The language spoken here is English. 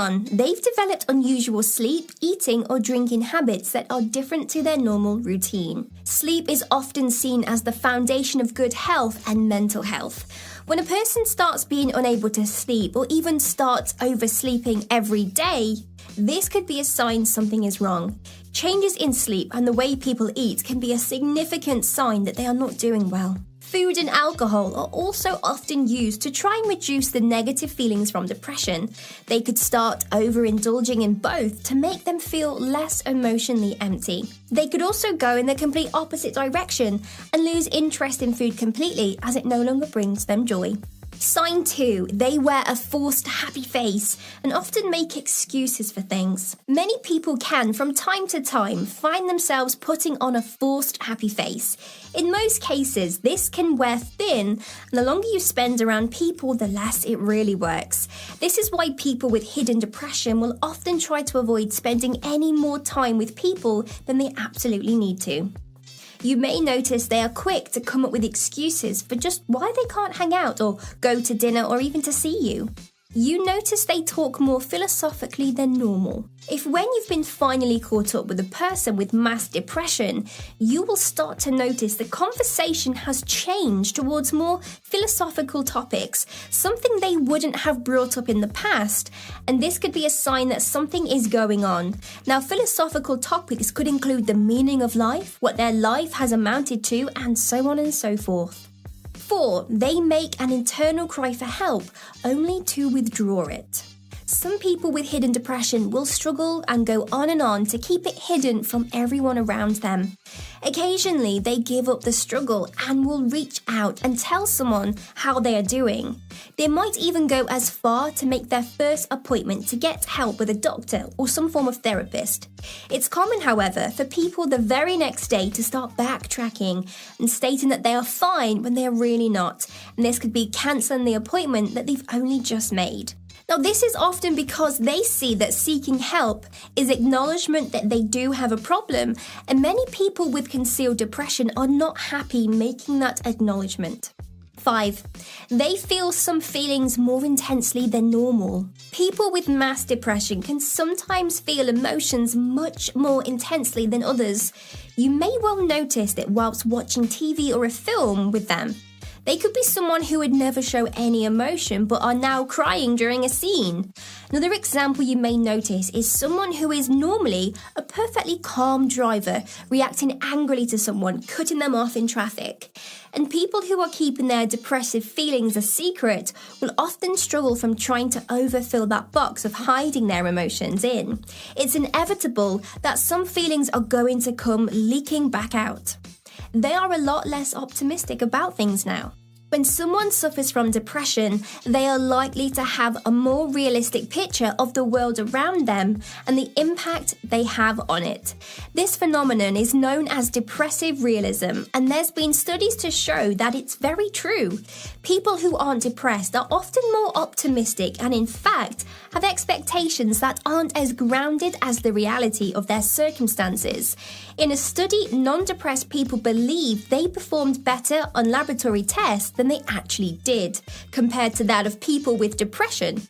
1, they've developed unusual sleep, eating, or drinking habits that are different to their normal routine. Sleep is often seen as the foundation of good health and mental health. When a person starts being unable to sleep or even starts oversleeping every day, this could be a sign something is wrong. Changes in sleep and the way people eat can be a significant sign that they are not doing well. Food and alcohol are also often used to try and reduce the negative feelings from depression. They could start overindulging in both to make them feel less emotionally empty. They could also go in the complete opposite direction and lose interest in food completely as it no longer brings them joy. Sign 2, they wear a forced happy face and often make excuses for things. Many people can, from time to time, find themselves putting on a forced happy face. In most cases, this can wear thin, and the longer you spend around people, the less it really works. This is why people with hidden depression will often try to avoid spending any more time with people than they absolutely need to. You may notice they are quick to come up with excuses for just why they can't hang out or go to dinner or even to see you. You notice they talk more philosophically than normal. If when you've been finally caught up with a person with mass depression, you will start to notice the conversation has changed towards more philosophical topics, something they wouldn't have brought up in the past, and this could be a sign that something is going on. Now, philosophical topics could include the meaning of life, what their life has amounted to, and so on and so forth. 4, they make an internal cry for help, only to withdraw it. Some people with hidden depression will struggle and go on and on to keep it hidden from everyone around them. Occasionally, they give up the struggle and will reach out and tell someone how they are doing. They might even go as far to make their first appointment to get help with a doctor or some form of therapist. It's common, however, for people the very next day to start backtracking and stating that they are fine when they are really not, and this could be cancelling the appointment that they've only just made. Now, this is often because they see that seeking help is acknowledgement that they do have a problem, and many people with concealed depression are not happy making that acknowledgement. 5, they feel some feelings more intensely than normal. People with mass depression can sometimes feel emotions much more intensely than others. You may well notice that whilst watching TV or a film with them. They could be someone who would never show any emotion but are now crying during a scene. Another example you may notice is someone who is normally a perfectly calm driver reacting angrily to someone, cutting them off in traffic. And people who are keeping their depressive feelings a secret will often struggle from trying to overfill that box of hiding their emotions in. It's inevitable that some feelings are going to come leaking back out. They are a lot less optimistic about things now. When someone suffers from depression, they are likely to have a more realistic picture of the world around them and the impact they have on it. This phenomenon is known as depressive realism, and there's been studies to show that it's very true. People who aren't depressed are often more optimistic and, in fact, have expectations that aren't as grounded as the reality of their circumstances. In a study, non-depressed people believe they performed better on laboratory tests than they actually did, compared to that of people with depression.